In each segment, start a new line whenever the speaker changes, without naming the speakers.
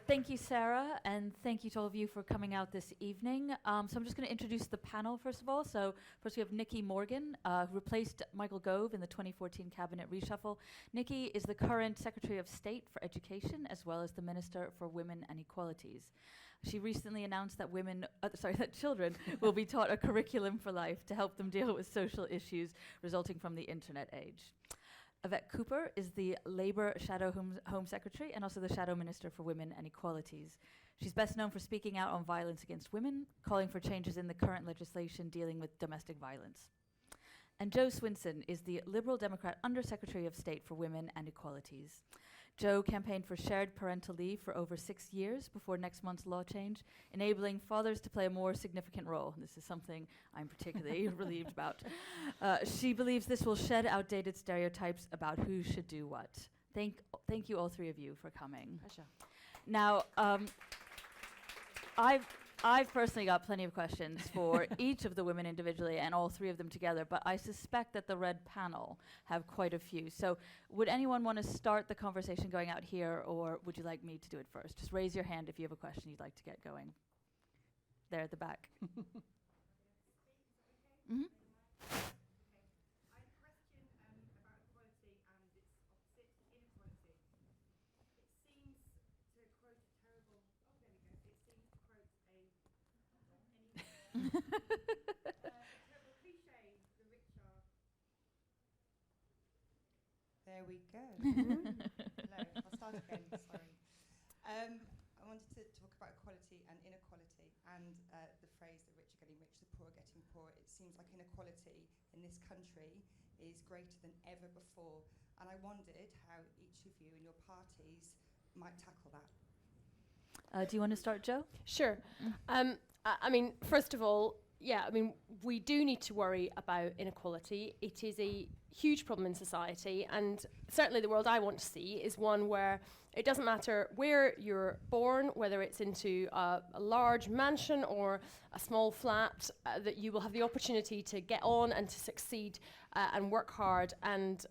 Thank you, Sarah, and thank you to all of you for coming out this evening. So I'm just going to introduce the panel, first of all. So first we have Nicky Morgan, who replaced Michael Gove in the 2014 cabinet reshuffle. Nicky is the current Secretary of State for Education, as well as the Minister for Women and Equalities. She recently announced that that children will be taught a curriculum for life to help them deal with social issues resulting from the internet age. Yvette Cooper is the Labour Shadow Home Secretary and also the Shadow Minister for Women and Equalities. She's best known for speaking out on violence against women, calling for changes in the current legislation dealing with domestic violence. And Jo Swinson is the Liberal Democrat Under-Secretary of State for Women and Equalities. Jo campaigned for shared parental leave for over 6 years before next month's law change, enabling fathers to play a more significant role. This is something I'm particularly relieved about. She believes this will shed outdated stereotypes about who should do what. Thank you all three of you for coming.
Pleasure.
Now, I've personally got plenty of questions for each of the women individually and all three of them together, but I suspect that the red panel have quite a few. So would anyone want to start the conversation going out here, or would you like me to do it first? Just raise your hand if you have a question you'd like to get going. There at the back. Mm-hmm.
There we go. Hello, I'll start again, sorry. I wanted to talk about equality and inequality and the phrase the rich are getting rich, the poor are getting poor. It seems like inequality in this country is greater than ever before, and I wondered how each of you and your parties might tackle that.
Do you want to start, Jo?
Sure. I mean, first of all, we do need to worry about inequality. It is a huge problem in society, and certainly the world I want to see is one where it doesn't matter where you're born, whether it's into a large mansion or a small flat, that you will have the opportunity to get on and to succeed and work hard and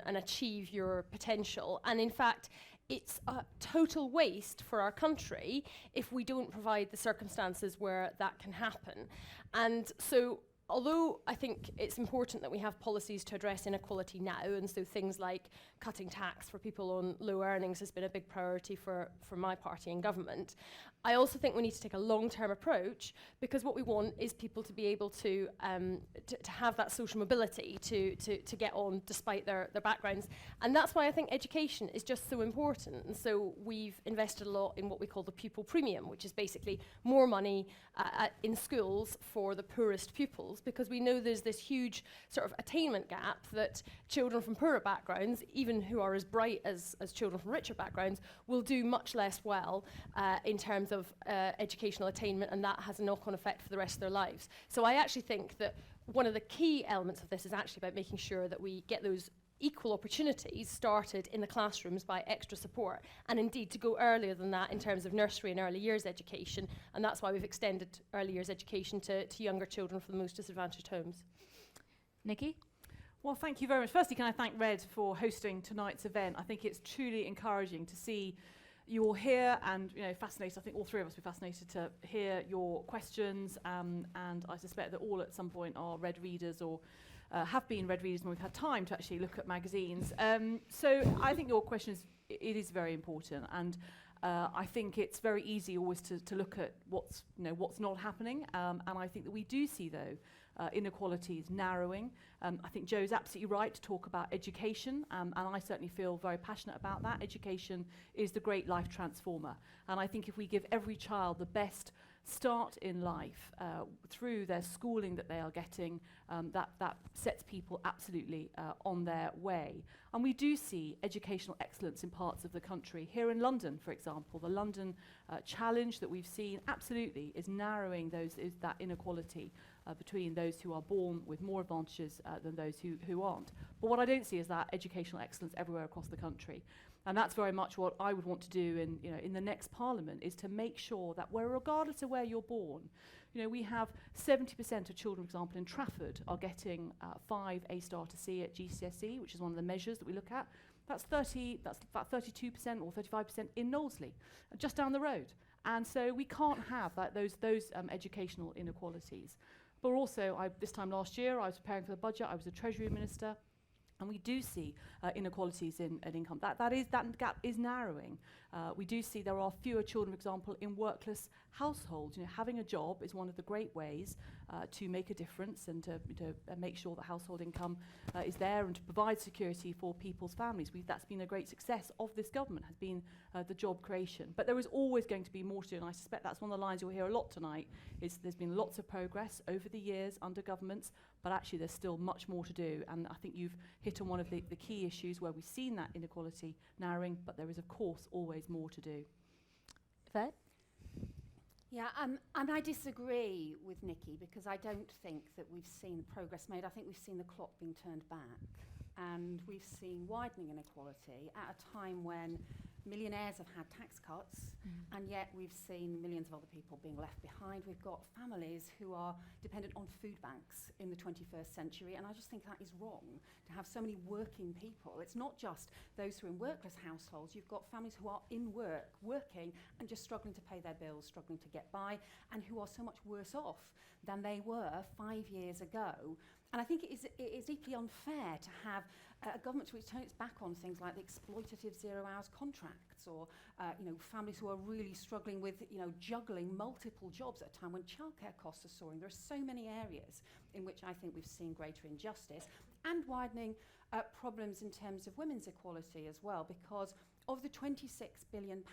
achieve your potential. And in fact, it's a total waste for our country if we don't provide the circumstances where that can happen. And so, although I think it's important that we have policies to address inequality now, and so things like cutting tax for people on low earnings has been a big priority for my party in government, I also think we need to take a long-term approach, because what we want is people to be able to have that social mobility to get on despite their backgrounds. And that's why I think education is just so important. And so we've invested a lot in what we call the pupil premium, which is basically more money in schools for the poorest pupils, because we know there's this huge sort of attainment gap that children from poorer backgrounds, even who are as bright as children from richer backgrounds, will do much less well in terms of educational attainment, and that has a knock-on effect for the rest of their lives. So I actually think that one of the key elements of this is actually about making sure that we get those equal opportunities started in the classrooms by extra support, and indeed to go earlier than that in terms of nursery and early years education, and that's why we've extended early years education to younger children from the most disadvantaged homes.
Nicky?
Well, thank you very much. Firstly, can I thank Red for hosting tonight's event? I think it's truly encouraging to see you all here, and fascinated. I think all three of us were fascinated to hear your questions, and I suspect that all at some point are Red readers or have been Red readers when we've had time to actually look at magazines. So I think your question is very important, and I think it's very easy always to look at what's not happening, and I think that we do see, though, inequalities narrowing. I think Jo's absolutely right to talk about education, and I certainly feel very passionate about that. Education is the great life transformer, and I think if we give every child the best start in life through their schooling that they are getting, that sets people absolutely on their way. And we do see educational excellence in parts of the country. Here in London, for example, the London challenge that we've seen absolutely is narrowing that inequality between those who are born with more advantages than those who aren't. But what I don't see is that educational excellence everywhere across the country. And that's very much what I would want to do in the next Parliament, is to make sure that regardless of where you're born, we have 70% of children, for example, in Trafford are getting 5 A star to C at GCSE, which is one of the measures that we look at. That's about 32% or 35% in Knowsley, just down the road. And so we can't have those educational inequalities. But also, this time last year, I was preparing for the budget. I was a Treasury Minister. And we do see inequalities in income. That gap is narrowing. We do see there are fewer children, for example, in workless households. You know, having a job is one of the great ways to make a difference and to make sure that household income is there and to provide security for people's families. That's been a great success of this government, has been the job creation. But there is always going to be more to do, and I suspect that's one of the lines you'll hear a lot tonight, is there's been lots of progress over the years under governments, but actually there's still much more to do. And I think you've hit on one of the key issues where we've seen that inequality narrowing, but there is, of course, always more to do.
Yvette?
Yeah, and I disagree with Nicky because I don't think that we've seen progress made. I think we've seen the clock being turned back, and we've seen widening inequality at a time when millionaires have had tax cuts, and yet we've seen millions of other people being left behind. We've got families who are dependent on food banks in the 21st century, and I just think that is wrong to have so many working people. It's not just those who are in workless households. You've got families who are in work, working, and just struggling to pay their bills, struggling to get by, and who are so much worse off than they were 5 years ago. And I think it is deeply unfair to have a government which turns its back on things like the exploitative 0 hours contracts, or families who are really struggling with juggling multiple jobs at a time when childcare costs are soaring. There are so many areas in which I think we've seen greater injustice and widening problems in terms of women's equality as well, because of the £26 billion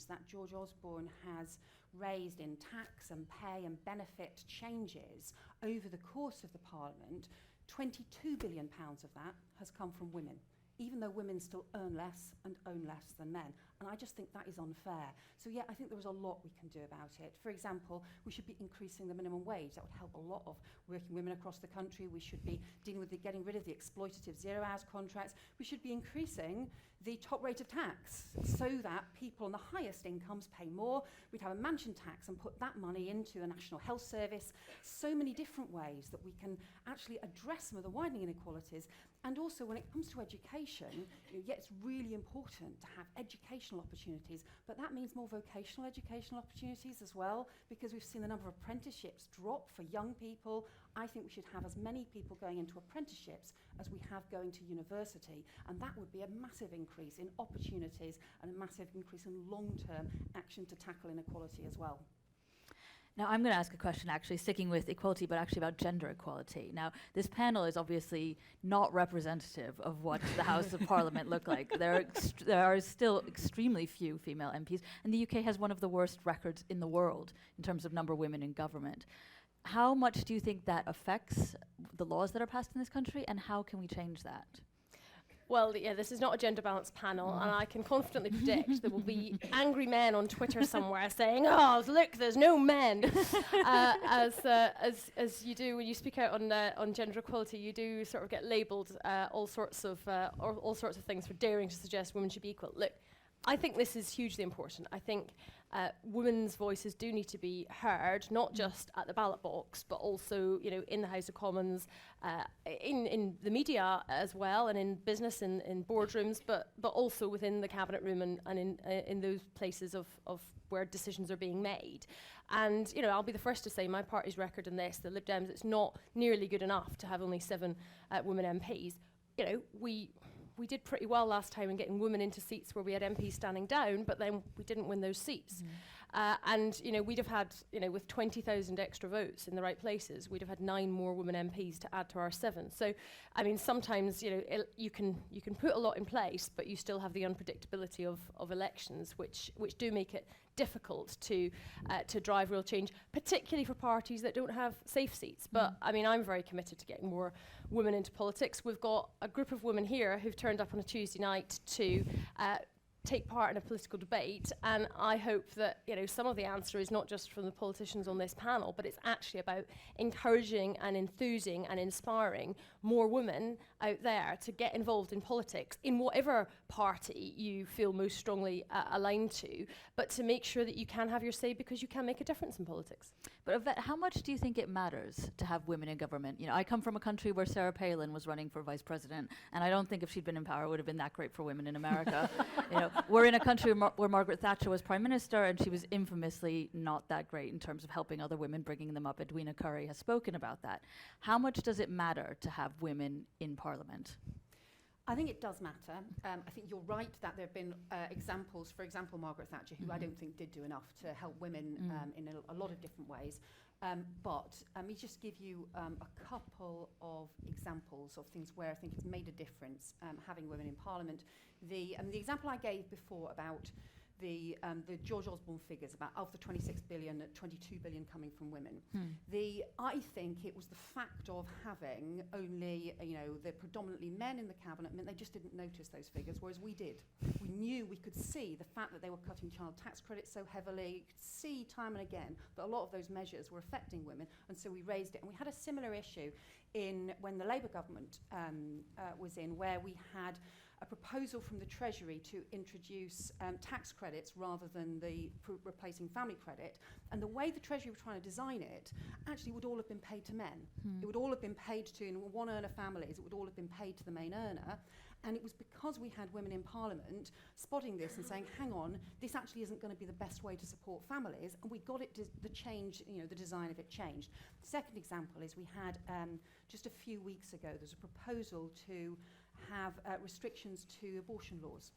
that George Osborne has raised in tax and pay and benefit changes over the course of the Parliament, £22 billion of that has come from women, even though women still earn less and own less than men. And I just think that is unfair. So yeah, I think there is a lot we can do about it. For example, we should be increasing the minimum wage. That would help a lot of working women across the country. We should be dealing with getting rid of the exploitative 0 hours contracts. We should be increasing the top rate of tax so that people on the highest incomes pay more. We'd have a mansion tax and put that money into the National Health Service. So many different ways that we can actually address some of the widening inequalities. And also when it comes to education, it's really important to have educational opportunities, but that means more vocational educational opportunities as well, because we've seen the number of apprenticeships drop for young people. I think we should have as many people going into apprenticeships as we have going to university, and that would be a massive increase in opportunities and a massive increase in long-term action to tackle inequality as well.
Now, I'm going to ask a question, actually, sticking with equality, but actually about gender equality. Now, this panel is obviously not representative of what the House of Parliament look like. There are still extremely few female MPs, and the UK has one of the worst records in the world in terms of number of women in government. How much do you think that affects the laws that are passed in this country, and how can we change that?
Well, yeah, this is not a gender balanced panel, and I can confidently predict there will be angry men on Twitter somewhere saying, "Oh, look, there's no men." As you do when you speak out on gender equality, you do sort of get labelled all sorts of things for daring to suggest women should be equal. Look, I think this is hugely important. I think women's voices do need to be heard, not just at the ballot box, but also, in the House of Commons, in the media as well, and in business, in boardrooms, but also within the cabinet room and in those places of where decisions are being made. And I'll be the first to say my party's record in this, the Lib Dems, it's not nearly good enough to have only 7 women MPs. We did pretty well last time in getting women into seats where we had MPs standing down, but then we didn't win those seats. And we'd have had, with 20,000 extra votes in the right places, we'd have had 9 more women MPs to add to our 7. So, I mean, sometimes, you can put a lot in place, but you still have the unpredictability of elections, which do make it difficult to drive real change, particularly for parties that don't have safe seats. But I mean, I'm very committed to getting more women into politics. We've got a group of women here who've turned up on a Tuesday night to take part in a political debate, and I hope that some of the answer is not just from the politicians on this panel, but it's actually about encouraging and enthusing and inspiring more women out there to get involved in politics in whatever party you feel most strongly aligned to, but to make sure that you can have your say because you can make a difference in politics.
But Yvette, how much do you think it matters to have women in government? You know, I come from a country where Sarah Palin was running for vice president, and I don't think if she'd been in power, it would have been that great for women in America. You know, we're in a country where Margaret Thatcher was prime minister, and she was infamously not that great in terms of helping other women, bringing them up. Edwina Curry has spoken about that. How much does it matter to have women in Parliament?
I think it does matter. I think you're right that there have been examples, for example, Margaret Thatcher, who I don't think did do enough to help women in a lot of different ways. But let me just give you a couple of examples of things where I think it's made a difference having women in Parliament. The example I gave before about the George Osborne figures about of the 26 billion, 22 billion coming from women. I think it was the fact of having only, the predominantly men in the cabinet meant they just didn't notice those figures, whereas we did. We knew, we could see the fact that they were cutting child tax credits so heavily. You could see time and again that a lot of those measures were affecting women, and so we raised it. And we had a similar issue when the Labour government was in, where we had a proposal from the Treasury to introduce tax credits rather than the replacing family credit. And the way the Treasury were trying to design it actually would all have been paid to men. It would all have been paid to, in one-earner families, it would all have been paid to the main earner. And it was because we had women in Parliament spotting this and saying, hang on, this actually isn't going to be the best way to support families. And we got it, the change, the design of it changed. The second example is we had, just a few weeks ago, there's a proposal to have restrictions to abortion laws,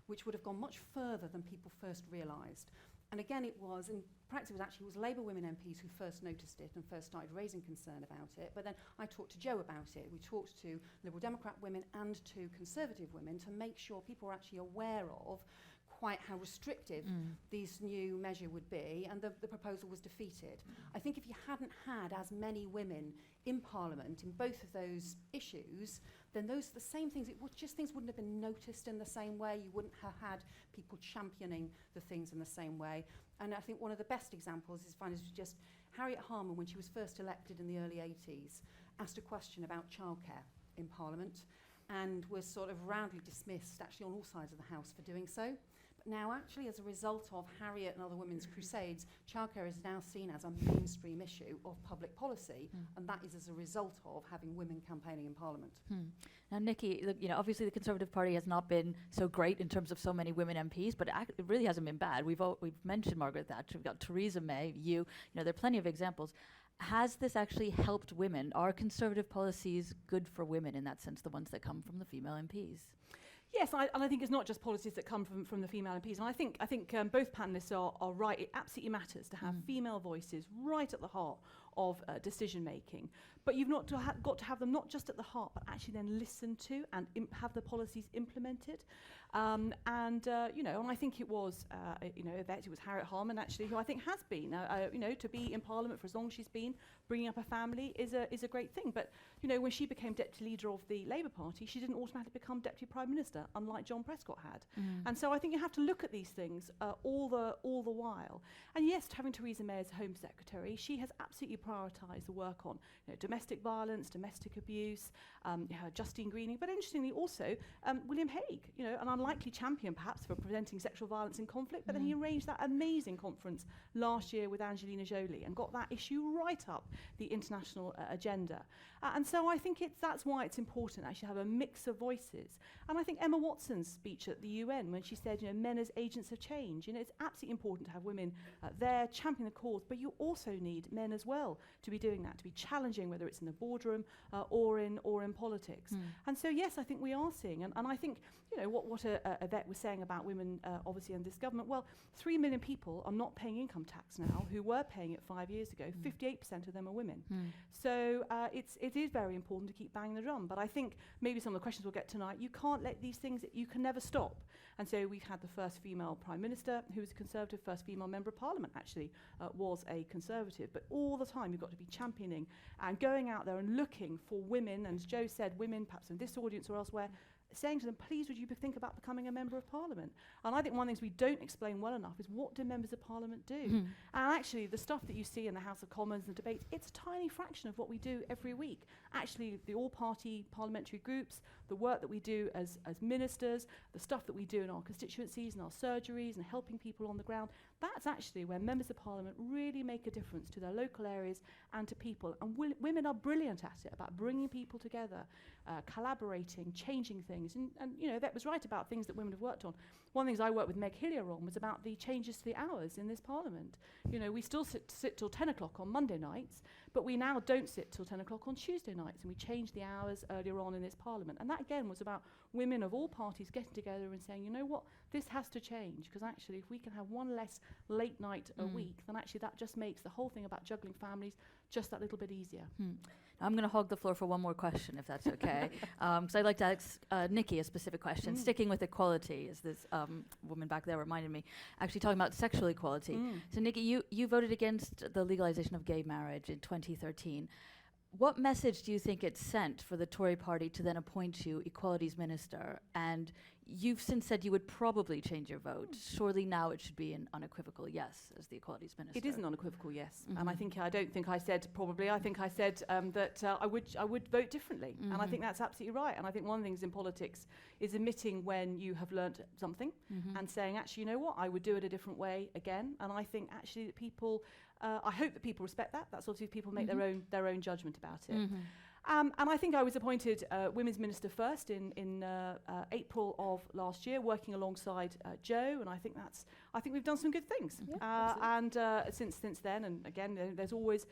which would have gone much further than people first realised. And again, in practice, it was Labour women MPs who first noticed it and first started raising concern about it. But then I talked to Jo about it. We talked to Liberal Democrat women and to Conservative women to make sure people were actually aware of quite how restrictive this new measure would be, and the proposal was defeated. I think if you hadn't had as many women in Parliament in both of those issues, then the same things, things wouldn't have been noticed in the same way. You wouldn't have had people championing the things in the same way. And I think one of the best examples is just Harriet Harman, when she was first elected in the early 80s, asked a question about childcare in Parliament and was sort of roundly dismissed, actually on all sides of the House, for doing so. But now, actually, as a result of Harriet and other women's crusades, childcare is now seen as a mainstream issue of public policy, and that is as a result of having women campaigning in Parliament.
Now, Nicky, obviously the Conservative Party has not been so great in terms of so many women MPs, but it really hasn't been bad. We've mentioned Margaret Thatcher, we've got Theresa May, there are plenty of examples. Has this actually helped women? Are Conservative policies good for women in that sense, the ones that come from the female MPs?
Yes, and I think it's not just policies that come from the female MPs. And I think both panellists are right. It absolutely matters to have female voices right at the heart of decision making. But you've not got to have them not just at the heart, but actually then listen to and have the policies implemented. And I think it was, Yvette, it was Harriet Harman actually, who I think has been, to be in Parliament for as long as she's been, bringing up a family is a great thing. But, when she became deputy leader of the Labour Party, she didn't automatically become deputy prime minister, unlike John Prescott had. And so I think you have to look at these things all the while. And yes, having Theresa May as Home Secretary, she has absolutely prioritised the work on domestic violence, domestic abuse, Justine Greening, but interestingly also William Hague, an unlikely champion perhaps for preventing sexual violence in conflict, but then he arranged that amazing conference last year with Angelina Jolie and got that issue right up the international agenda. And so I think that's why it's important actually to have a mix of voices. And I think Emma Watson's speech at the UN, when she said, men as agents of change, it's absolutely important to have women there championing the cause, but you also need men as well to be doing that, to be challenging, whether it's in the boardroom or in politics. And so yes, I think we are seeing, and I think what Yvette was saying about women obviously in this government, well, 3 million people are not paying income tax now who were paying it 5 years ago. 58% of them are women. So it is very important to keep banging the drum. But I think maybe some of the questions we'll get tonight, you can't let these things, you can never stop. And so we've had the first female Prime Minister who was a Conservative, first female Member of Parliament actually was a Conservative. But all the time you've got to be championing and going out there and looking for women, and as Jo said, women perhaps in this audience or elsewhere, saying to them, please would you think about becoming a Member of Parliament? And I think one of the things we don't explain well enough is what do Members of Parliament do? And actually the stuff that you see in the House of Commons and debates, it's a tiny fraction of what we do every week. Actually the all-party parliamentary groups, the work that we do as ministers, the stuff that we do in our constituencies and our surgeries and helping people on the ground, that's actually where members of parliament really make a difference to their local areas and to people. And women are brilliant at it, about bringing people together, collaborating, changing things. And you know, that was right about things that women have worked on. One of the things I worked with Meg Hillier on was about the changes to the hours in this parliament. You know, we still sit till 10 o'clock on Monday nights, but we now don't sit till 10 o'clock on Tuesday nights, and we changed the hours earlier on in this parliament. And that, again, was about women of all parties getting together and saying, you know what, this has to change, because actually if we can have one less late night a week, then actually that just makes the whole thing about juggling families just that little bit easier.
I'm going to hog the floor for one more question, if that's okay, because I'd like to ask Nicky a specific question. Sticking with equality, as this woman back there reminded me, actually talking about sexual equality. So Nicky, you voted against the legalization of gay marriage in 2013. What message do you think it sent for the Tory party to then appoint you equalities minister? And you've since said you would probably change your vote. Surely now it should be an unequivocal yes as the equalities minister.
It is an unequivocal yes, and I don't think I said probably. I think I said that I would vote differently, and I think that's absolutely right. And I think one of the things in politics is admitting when you have learnt something and saying, actually, you know what, I would do it a different way again. And I think actually that people. I hope that people respect that. That's obviously people make their own judgment about it. And I think I was appointed Women's Minister first in April of last year, working alongside Jo, and I think we've done some good things. And since then, and again, there's always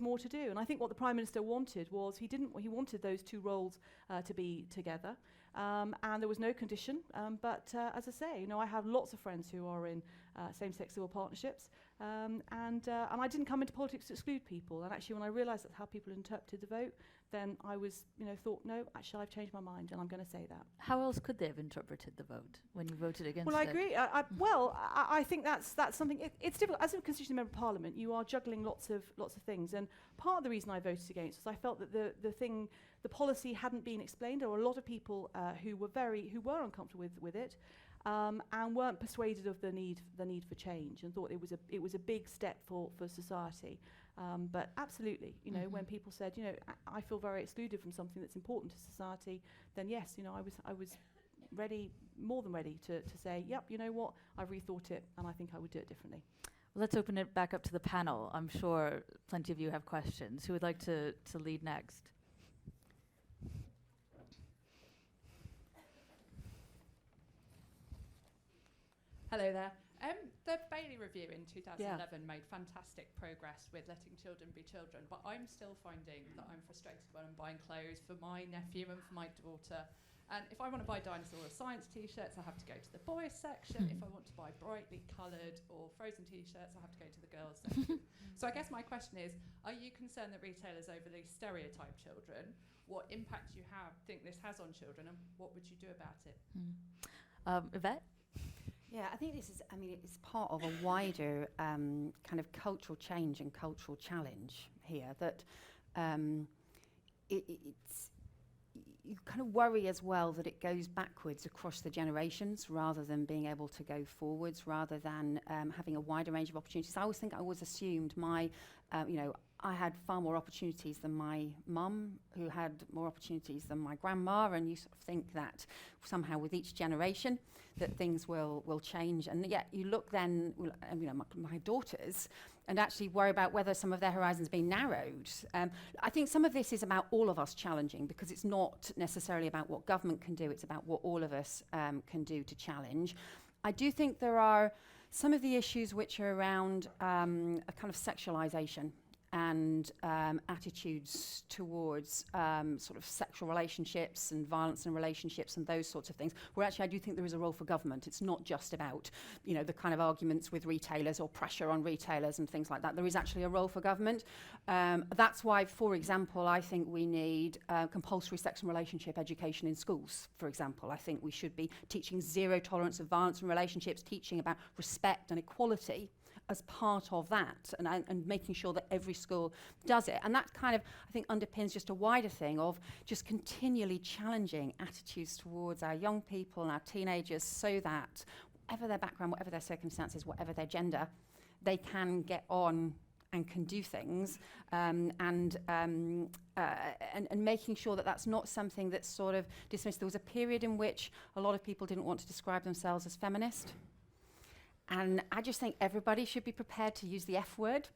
more to do. And I think what the Prime Minister wanted was he wanted those two roles to be together. And there was no condition. But as I say, you know, I have lots of friends who are in same-sex civil partnerships. And I didn't come into politics to exclude people. And actually, when I realised that's how people interpreted the vote, then I was, thought, no, actually, I've changed my mind, and I'm going to say that.
How else could they have interpreted the vote when you voted against it?
Well, I agree. I think that's something. It's difficult as a constituent member of Parliament. You are juggling lots of things, and part of the reason I voted against was I felt that the policy hadn't been explained. There were a lot of people who were uncomfortable with it. And weren't persuaded of the need for change, and thought it was a big step for society. But absolutely, when people said, I feel very excluded from something that's important to society, then yes, I was ready, more than ready, to say, yep, you know what, I've rethought it, and I think I would do it differently.
Well, let's open it back up to the panel. I'm sure plenty of you have questions. Who would like to lead next?
Hello there. The Bailey Review in 2011 made fantastic progress with letting children be children, but I'm still finding that I'm frustrated when I'm buying clothes for my nephew and for my daughter. And if I want to buy dinosaur or science T-shirts, I have to go to the boys section. If I want to buy brightly coloured or Frozen T-shirts, I have to go to the girls section. So I guess my question is, are you concerned that retailers overly stereotype children? What impact you think this has on children, and what would you do about it?
Yvette?
Yeah, I think it's part of a wider kind of cultural change and cultural challenge here that it's you kind of worry as well that it goes backwards across the generations rather than being able to go forwards, rather than having a wider range of opportunities. I always assumed I had far more opportunities than my mum, who had more opportunities than my grandma, and you sort of think that somehow with each generation that things will change. And yet you look then, my daughters, and actually worry about whether some of their horizons being narrowed. I think some of this is about all of us challenging, because it's not necessarily about what government can do, it's about what all of us can do to challenge. I do think there are some of the issues which are around a kind of sexualisation and attitudes towards sort of sexual relationships and violence in relationships and those sorts of things, where actually I do think there is a role for government. It's not just about, the kind of arguments with retailers or pressure on retailers and things like that. There is actually a role for government. That's why, for example, I think we need compulsory sex and relationship education in schools, for example. I think we should be teaching zero tolerance of violence in relationships, teaching about respect and equality as part of that, and making sure that every school does it. And that kind of, I think, underpins just a wider thing of just continually challenging attitudes towards our young people and our teenagers, so that whatever their background, whatever their circumstances, whatever their gender, they can get on and can do things, and making sure that that's not something that's sort of dismissed. There was a period in which a lot of people didn't want to describe themselves as feminist. And I just think everybody should be prepared to use the F word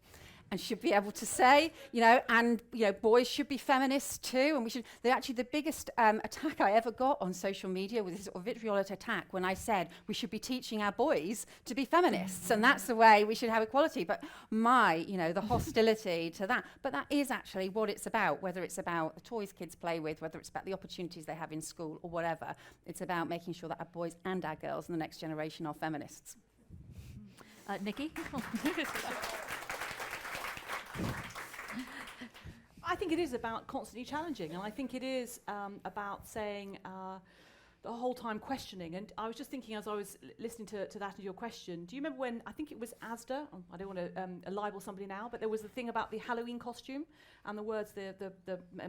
and should be able to say, boys should be feminists too. And we should, the biggest attack I ever got on social media was this sort of vitriolic attack when I said we should be teaching our boys to be feminists and that's the way we should have equality. But the hostility to that. But that is actually what it's about, whether it's about the toys kids play with, whether it's about the opportunities they have in school or whatever. It's about making sure that our boys and our girls in the next generation are feminists.
Nicky?
I think it is about constantly challenging, and I think it is about saying the whole time questioning. And I was just thinking as I was listening to that and your question, do you remember when, I think it was Asda, I don't want to libel somebody now, but there was the thing about the Halloween costume and the words, the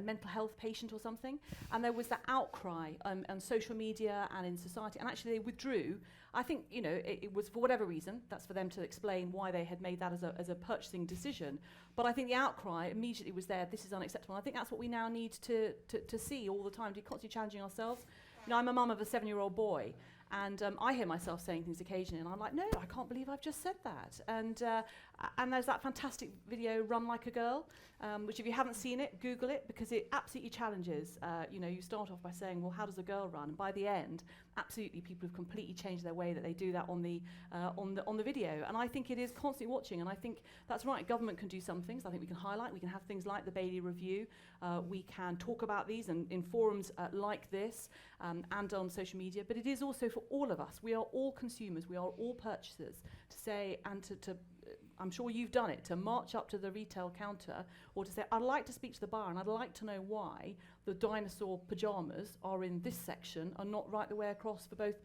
mental health patient or something, and there was that outcry on social media and in society, and actually they withdrew. I think, it was for whatever reason, that's for them to explain why they had made that as a purchasing decision. But I think the outcry immediately was there, this is unacceptable. And I think that's what we now need to see all the time, to be constantly challenging ourselves. I'm a mum of a 7-year-old boy, and I hear myself saying things occasionally, and I'm like, no, I can't believe I've just said that. And there's that fantastic video, Run Like a Girl, which if you haven't seen it, Google it, because it absolutely challenges. You start off by saying, well, how does a girl run? And by the end, absolutely, people have completely changed their way that they do that on the video. And I think it is constantly watching, and I think that's right. Government can do some things. I think we can highlight. We can have things like the Bailey Review. We can talk about these in forums like this and on social media. But it is also for all of us. We are all consumers. We are all purchasers. To say and to I'm sure you've done it, to march up to the retail counter or to say, I'd like to speak to the buyer and I'd like to know why the dinosaur pyjamas are in this section and not right the way across for both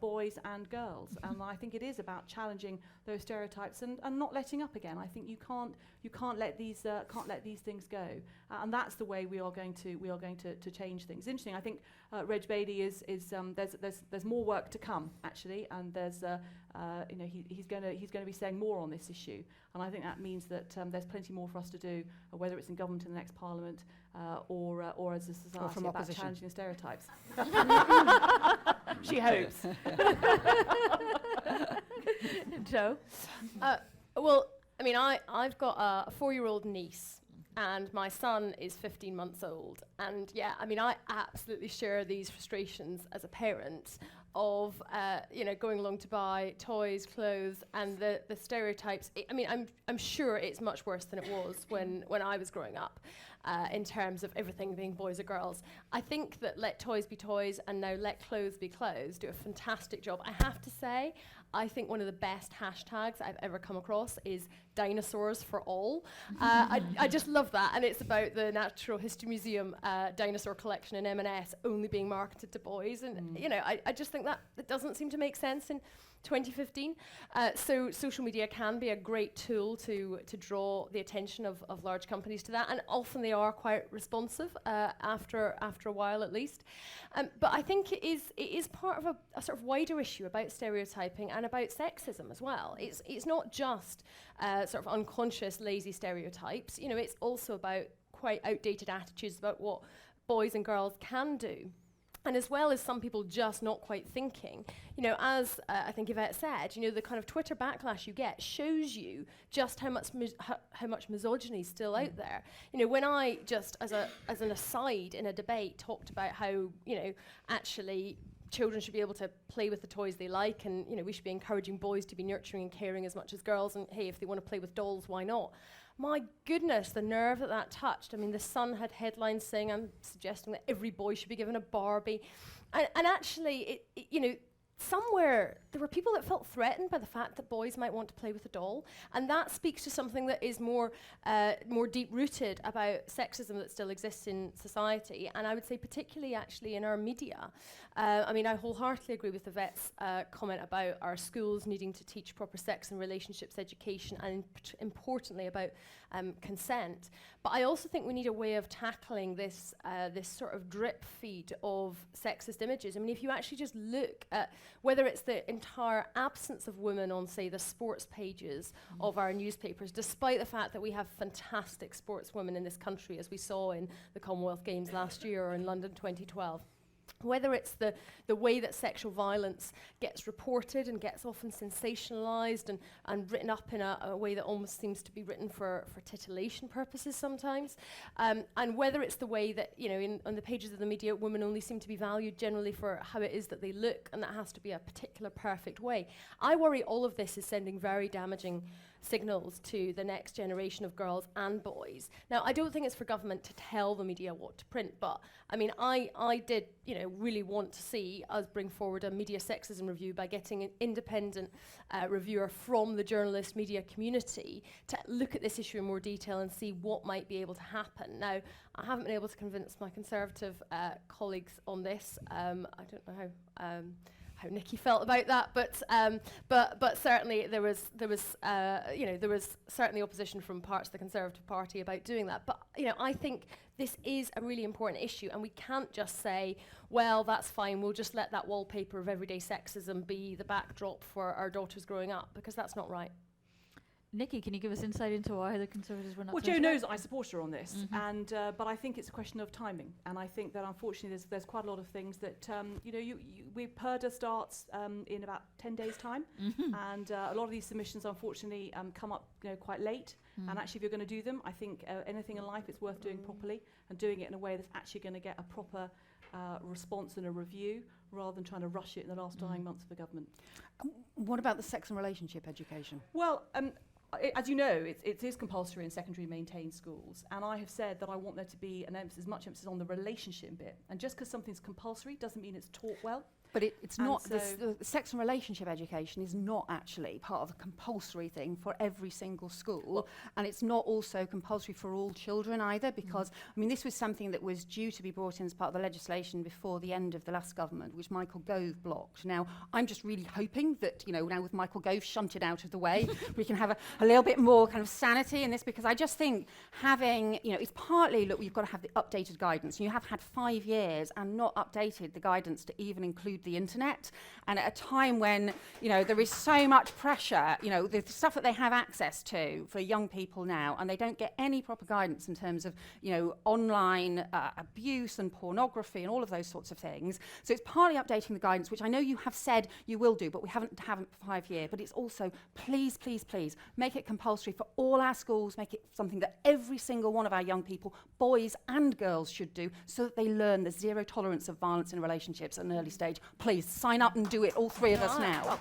boys and girls. And I think it is about challenging those stereotypes and not letting up again. I think you can't let these things go. And that's the way we are going to change things. Interesting. I think Reg Bailey is there's more work to come actually, and there's he's going to be saying more on this issue. And I think that means that there's plenty more for us to do, whether it's in government in the next Parliament or as a society
from
about
opposition.
challenging stereotypes. She hopes.
Jo?
Well, I mean, I've got a 4-year-old niece, and my son is 15 months old. And yeah, I mean, I absolutely share these frustrations as a parent of, going along to buy toys, clothes, and the stereotypes. I'm sure it's much worse than it was when I was growing up. In terms of everything being boys or girls. I think that Let Toys Be Toys and now Let Clothes Be Clothes do a fantastic job. I have to say, I think one of the best hashtags I've ever come across is Dinosaurs for All. I just love that, and it's about the Natural History Museum dinosaur collection in M&S only being marketed to boys, and I just think that it doesn't seem to make sense in 2015. So social media can be a great tool to draw the attention of large companies to that, and often they are quite responsive after a while at least. But I think it is part of a sort of wider issue about stereotyping and about sexism as well. It's not just sort of unconscious, lazy stereotypes. It's also about quite outdated attitudes about what boys and girls can do. And as well as some people just not quite thinking, as I think Yvette said, the kind of Twitter backlash you get shows you just how much misogyny is still out there. When I just, as an aside in a debate, talked about how, actually children should be able to play with the toys they like, and we should be encouraging boys to be nurturing and caring as much as girls, and hey, if they want to play with dolls, why not? My goodness, the nerve that touched. I mean, The Sun had headlines saying, I'm suggesting that every boy should be given a Barbie. And actually, somewhere there were people that felt threatened by the fact that boys might want to play with a doll, and that speaks to something that is more deep-rooted about sexism that still exists in society, and I would say particularly actually in our media. I wholeheartedly agree with Yvette's comment about our schools needing to teach proper sex and relationships education, and importantly about consent. But I also think we need a way of tackling this sort of drip feed of sexist images. I mean, if you actually just look at whether it's the entire absence of women on, say, the sports pages of our newspapers, despite the fact that we have fantastic sportswomen in this country, as we saw in the Commonwealth Games last year or in London 2012. Whether it's the way that sexual violence gets reported and gets often sensationalized and written up in a way that almost seems to be written for titillation purposes sometimes, and whether it's the way that, you know, on the pages of the media, women only seem to be valued generally for how it is that they look, and that has to be a particular perfect way. I worry all of this is sending very damaging signals to the next generation of girls and boys. Now, I don't think it's for government to tell the media what to print, but I mean, I did, you know, really want to see us bring forward a media sexism review by getting an independent reviewer from the journalist media community to look at this issue in more detail and see what might be able to happen. Now, I haven't been able to convince my Conservative colleagues on this. I don't know how Nicky felt about that, but certainly there was certainly opposition from parts of the Conservative Party about doing that. But you know, I think this is a really important issue, and we can't just say, well, that's fine, we'll just let that wallpaper of everyday sexism be the backdrop for our daughters growing up, because that's not right.
Nicky, can you give us insight into why the Conservatives were not?
Well, Jo knows I support her on this, and but I think it's a question of timing, and I think that unfortunately there's quite a lot of things that PERDA starts in about 10 days' time, and a lot of these submissions unfortunately come up quite late. And actually, if you're going to do them, I think anything in life it's worth doing properly and doing it in a way that's actually going to get a proper response and a review, rather than trying to rush it in the last dying months of the government.
What about the sex and relationship education?
Well, as you know, it is compulsory in secondary maintained schools, and I have said that I want there to be as much emphasis on the relationship bit. And just because something's compulsory doesn't mean it's taught well.
But it's not, the sex and relationship education is not actually part of a compulsory thing for every single school, and it's not also compulsory for all children either, because, I mean, this was something that was due to be brought in as part of the legislation before the end of the last government, which Michael Gove blocked. Now, I'm just really hoping that, you know, now with Michael Gove shunted out of the way, we can have a little bit more kind of sanity in this, because I just think having, you know, it's partly, look, we've got to have the updated guidance. You have had 5 years and not updated the guidance to even include the internet, and at a time when, you know, there is so much pressure, you know, the stuff that they have access to for young people now, and they don't get any proper guidance in terms of, you know, online abuse and pornography and all of those sorts of things. So it's partly updating the guidance, which I know you have said you will do, but we haven't for 5 years. But it's also, please, please, please, make it compulsory for all our schools, make it something that every single one of our young people, boys and girls, should do, so that they learn the zero tolerance of violence in relationships at an early stage. Please, sign up and do it, all three of us now.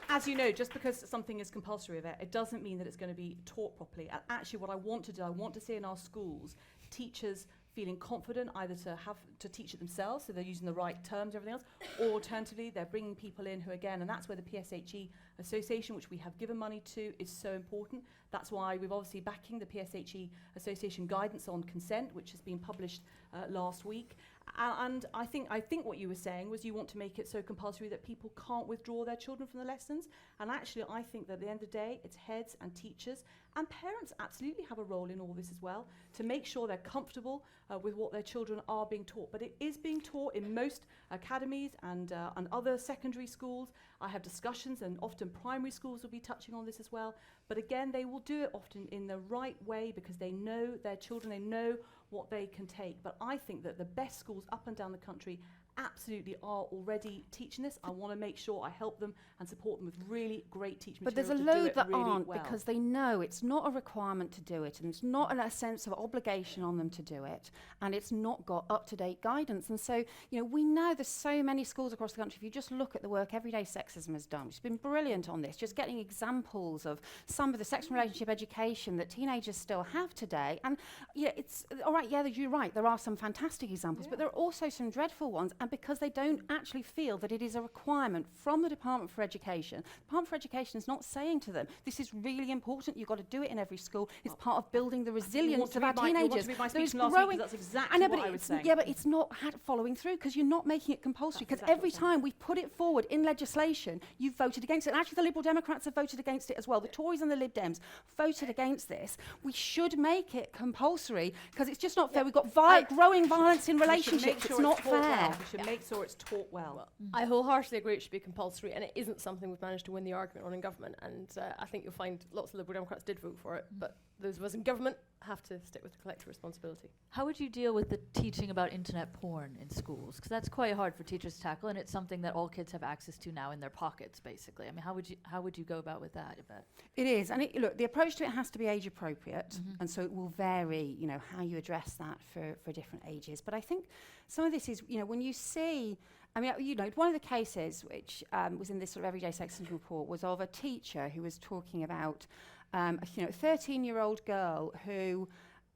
As you know, just because something is compulsory, it doesn't mean that it's going to be taught properly. And actually what I want to do, I want to see in our schools teachers feeling confident either to teach it themselves, so they're using the right terms and everything else, or alternatively they're bringing people in who, again, and that's where the PSHE Association, which we have given money to, is so important. That's why we've obviously backing the PSHE Association guidance on consent, which has been published last week. And I think what you were saying was you want to make it so compulsory that people can't withdraw their children from the lessons. And actually, I think that at the end of the day, it's heads and teachers and parents absolutely have a role in all this as well, to make sure they're comfortable with what their children are being taught. But it is being taught in most academies and other secondary schools. I have discussions, and often primary schools will be touching on this as well. But again, they will do it often in the right way, because they know their children, they know what they can take. But I think that the best schools up and down the country absolutely are already teaching this. I want to make sure I help them and support them with really great teaching
But
materials.
there's a load that
really
aren't,
well.
because they know it's not a requirement to do it, and it's not a sense of obligation on them to do it, and it's not got up-to-date guidance. And so, you know, we know there's so many schools across the country. If you just look at the work Everyday Sexism has done, which has been brilliant on this, just getting examples of some of the sex and relationship education that teenagers still have today. And yeah, it's all right, yeah, you're right, there are some fantastic examples, but there are also some dreadful ones, and because they don't actually feel that it is a requirement from the Department for Education. The Department for Education is not saying to them, this is really important, you've got to do it in every school, it's part of building the resilience of our teenagers.
That's exactly what I was saying.
Yeah, but it's not following through, because you're not making it compulsory, because every time we've put it forward in legislation, you've voted against it. And actually the Liberal Democrats have voted against it as well. The Tories and the Lib Dems voted against this. We should make it compulsory, because it's just not fair. We've got growing violence in relationships. It's not fair.
education, make sure it's taught well.
I wholeheartedly agree it should be compulsory, and it isn't something we've managed to win the argument on in government. And I think you'll find lots of Liberal Democrats did vote for it, but those of us in government have to stick with the collective responsibility.
How would you deal with the teaching about internet porn in schools? Because that's quite hard for teachers to tackle, and it's something that all kids have access to now in their pockets, basically. I mean, how would you go about with that, Yvette?
It is, and look, the approach to it has to be age appropriate, and so it will vary, how you address that for different ages. But I think some of this is, when you see, I mean, one of the cases which was in this sort of everyday sexism report was of a teacher who was talking about, a 13-year-old girl who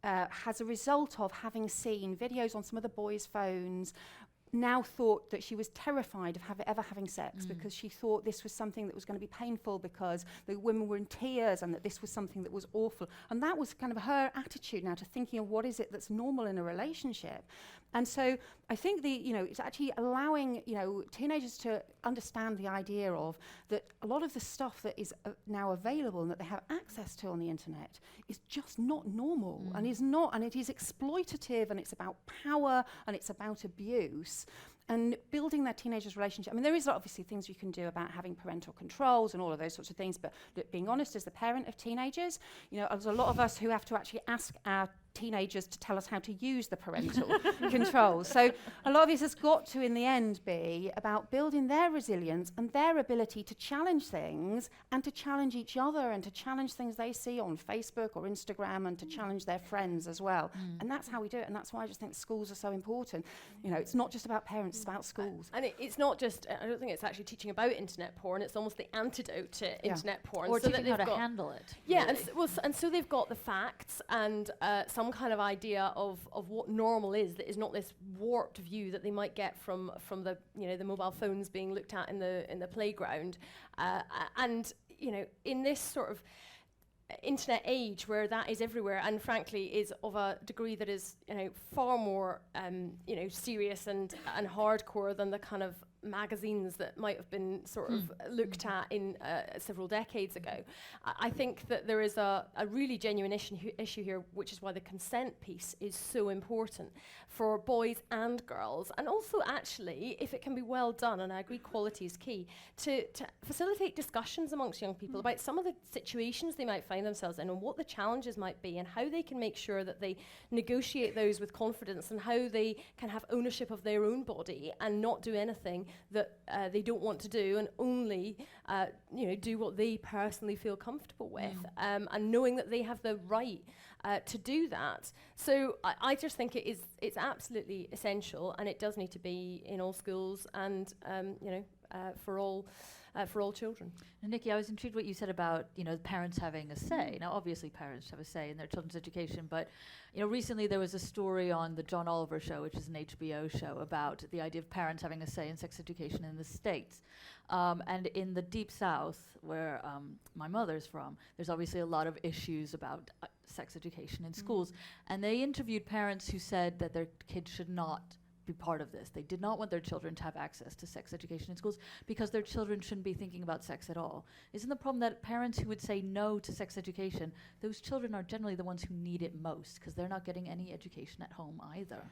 has a result of having seen videos on some of the boys' phones, now thought that she was terrified of ever having sex because she thought this was something that was going to be painful because the women were in tears and that this was something that was awful. And that was kind of her attitude now to thinking of what is it that's normal in a relationship. And so I think it's actually allowing, teenagers to understand the idea of that a lot of the stuff that is now available and that they have access to on the internet is just not normal and it is exploitative, and it's about power and it's about abuse. And building that teenagers' relationship. I mean, there is obviously things you can do about having parental controls and all of those sorts of things, but look, being honest, as the parent of teenagers, there's a lot of us who have to actually ask our teenagers to tell us how to use the parental controls. So a lot of this has got to, in the end, be about building their resilience and their ability to challenge things and to challenge each other and to challenge things they see on Facebook or Instagram and to challenge their friends as well. And that's how we do it, and that's why I just think schools are so important. It's not just about parents, it's about schools.
And it's not just, I don't think it's actually teaching about internet porn, it's almost the antidote to internet porn.
Or
so
teaching how to handle it.
Yeah,
really.
and so they've got the facts and some kind of idea of what normal is, that is not this warped view that they might get from the the mobile phones being looked at in the playground, and in this sort of internet age where that is everywhere and frankly is of a degree that is far more serious and hardcore than the kind of magazines that might have been sort of looked at in several decades ago. I think that there is a really genuine issue here, which is why the consent piece is so important for boys and girls, and also actually, if it can be well done, and I agree quality is key, to facilitate discussions amongst young people about some of the situations they might find themselves in and what the challenges might be and how they can make sure that they negotiate those with confidence and how they can have ownership of their own body and not do anything that they don't want to do and only do what they personally feel comfortable with, and knowing that they have the right to do that. So I just think it's absolutely essential, and it does need to be in all schools and for all children.
And Nicky, I was intrigued what you said about parents having a say. Now, obviously, parents have a say in their children's education, but recently there was a story on the John Oliver Show, which is an HBO show, about the idea of parents having a say in sex education in the States. And in the Deep South, where my mother's from, there's obviously a lot of issues about sex education in schools. And they interviewed parents who said that their kids should not be part of this. They did not want their children to have access to sex education in schools because their children shouldn't be thinking about sex at all. Isn't the problem that parents who would say no to sex education, those children are generally the ones who need it most because they're not getting any education at home either?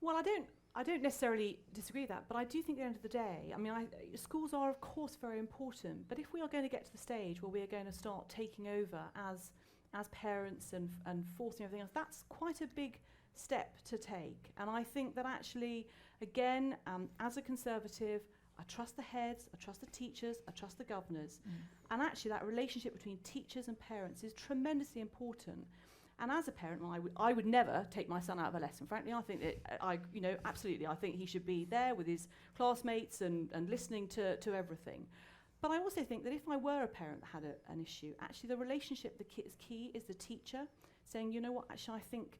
Well, I don't necessarily disagree with that, but I do think at the end of the day, I mean, schools are of course very important, but if we are going to get to the stage where we are going to start taking over as parents and forcing everything else, that's quite a big step to take. And I think that actually, again, as a Conservative, I trust the heads, I trust the teachers, I trust the governors. And actually that relationship between teachers and parents is tremendously important. And as a parent, I would never take my son out of a lesson. Frankly, I think that absolutely, I think he should be there with his classmates and listening to everything. But I also think that if I were a parent that had an issue, actually the relationship that is key is the teacher saying, you know what, actually I think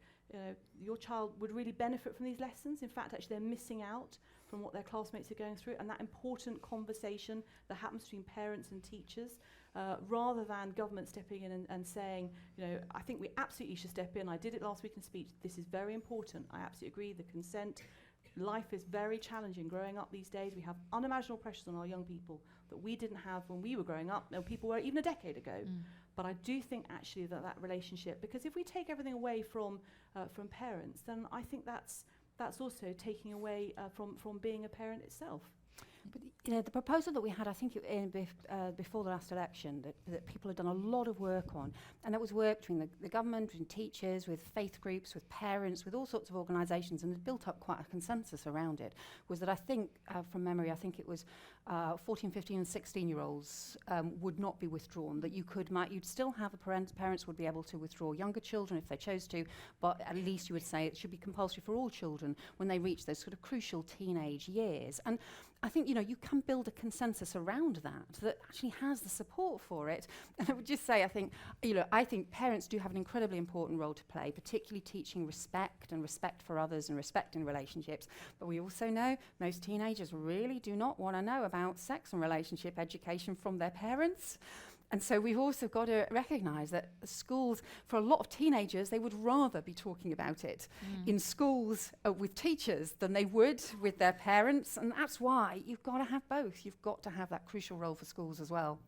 your child would really benefit from these lessons. In fact, actually they're missing out from what their classmates are going through, and that important conversation that happens between parents and teachers, rather than government stepping in and saying, I think we absolutely should step in. I did it last week in speech. This is very important. I absolutely agree. The consent. Life is very challenging growing up these days. We have unimaginable pressures on our young people that we didn't have when we were growing up, and people were even a decade ago. But I do think actually that relationship, because if we take everything away from parents, then I think that's that's also taking away from being a parent itself.
But the proposal that we had, I think before the last election, that people had done a lot of work on, and that was work between the government, between teachers, with faith groups, with parents, with all sorts of organisations, and had built up quite a consensus around it, was that I think, from memory, I think it was 14, 15 and 16-year-olds would not be withdrawn, that you'd still have parents would be able to withdraw younger children if they chose to, but at least you would say it should be compulsory for all children when they reach those sort of crucial teenage years. And I think, you can build a consensus around that actually has the support for it. And I would just say, I think parents do have an incredibly important role to play, particularly teaching respect and respect for others and respect in relationships. But we also know most teenagers really do not want to know about sex and relationship education from their parents. And so we've also got to recognise that schools, for a lot of teenagers, they would rather be talking about it in schools with teachers than they would with their parents. And that's why you've got to have both. You've got to have that crucial role for schools as well.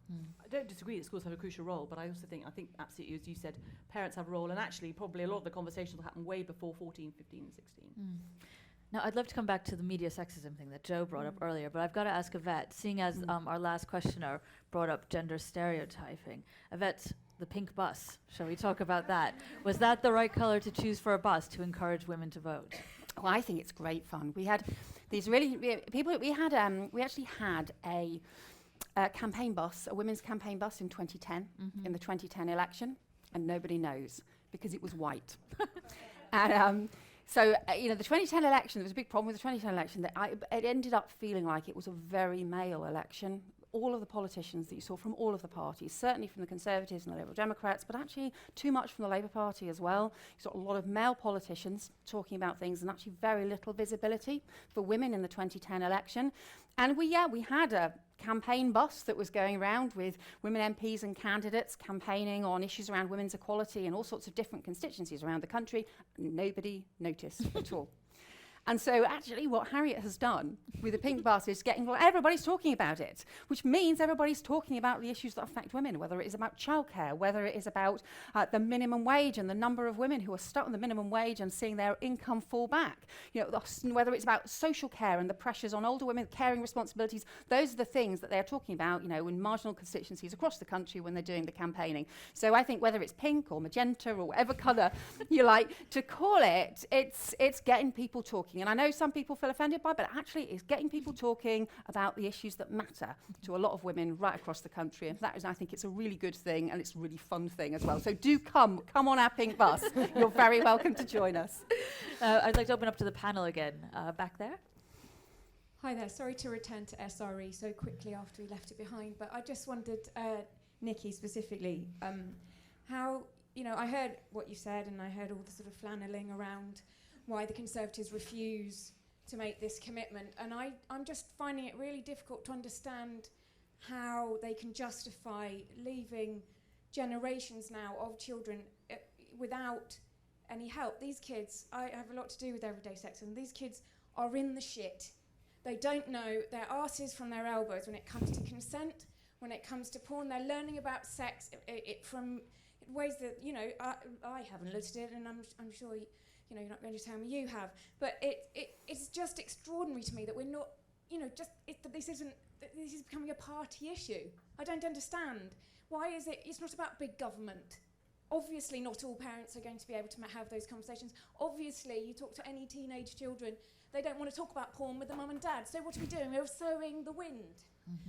I don't disagree that schools have a crucial role, but I also think absolutely, as you said, parents have a role, and actually probably a lot of the conversations will happen way before 14, 15 and 16.
Now, I'd love to come back to the media sexism thing that Jo brought up earlier, but I've got to ask Yvette, seeing as our last questioner brought up gender stereotyping. Yvette, the pink bus, shall we talk about that? Was that the right colour to choose for a bus to encourage women to vote?
Oh, I think it's great fun. We had these really people. We actually had a campaign bus, a women's campaign bus in 2010 in the 2010 election, and nobody knows because it was white. And so, the 2010 election, there was a big problem with the 2010 election that it ended up feeling like it was a very male election. All of the politicians that you saw from all of the parties, certainly from the Conservatives and the Liberal Democrats, but actually too much from the Labour Party as well. You saw a lot of male politicians talking about things and actually very little visibility for women in the 2010 election. And we had a campaign bus that was going around with women MPs and candidates campaigning on issues around women's equality and all sorts of different constituencies around the country. Nobody noticed at all. And so actually what Harriet has done with the pink bus is everybody's talking about it, which means everybody's talking about the issues that affect women, whether it is about childcare, whether it is about the minimum wage and the number of women who are stuck on the minimum wage and seeing their income fall back, whether it's about social care and the pressures on older women, caring responsibilities. Those are the things that they're talking about, in marginal constituencies across the country when they're doing the campaigning. So I think whether it's pink or magenta or whatever colour you like to call it, it's getting people talking. And I know some people feel offended by it, but actually it's getting people talking about the issues that matter to a lot of women right across the country. And that is, I think it's a really good thing, and it's a really fun thing as well. So do come on our pink bus. You're very welcome to join us.
I'd like to open up to the panel again. Back there.
Hi there. Sorry to return to SRE so quickly after we left it behind, but I just wondered, Nicky specifically, how, I heard what you said, and I heard all the sort of flanneling around why the Conservatives refuse to make this commitment. And I'm just finding it really difficult to understand how they can justify leaving generations now of children without any help. These kids, I have a lot to do with everyday sexism. These kids are in the shit. They don't know their arses from their elbows when it comes to consent, when it comes to porn. They're learning about sex from ways that, I haven't looked at it, and I'm sure you're not going to tell me you have, but it's just extraordinary to me that we're not, that this is becoming a party issue. I don't understand. Why is it? It's not about big government. Obviously, not all parents are going to be able to have those conversations. Obviously, you talk to any teenage children, they don't want to talk about porn with the mum and dad. So what are we doing? We're sowing the wind.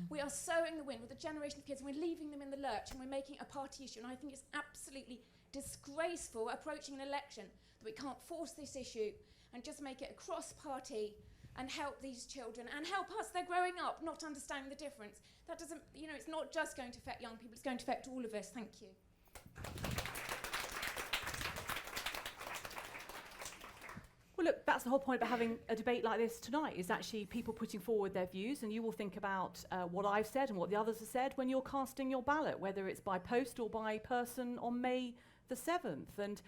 We are sowing the wind with a generation of kids, and we're leaving them in the lurch, and we're making it a party issue. And I think it's absolutely disgraceful approaching an election that we can't force this issue and just make it a cross-party and help these children and help us. They're growing up, not understanding the difference. That doesn't, it's not just going to affect young people, it's going to affect all of us. Thank you.
Well, look, that's the whole point about having a debate like this tonight, is actually people putting forward their views, and you will think about what I've said and what the others have said when you're casting your ballot, whether it's by post or by person on May the 7th. And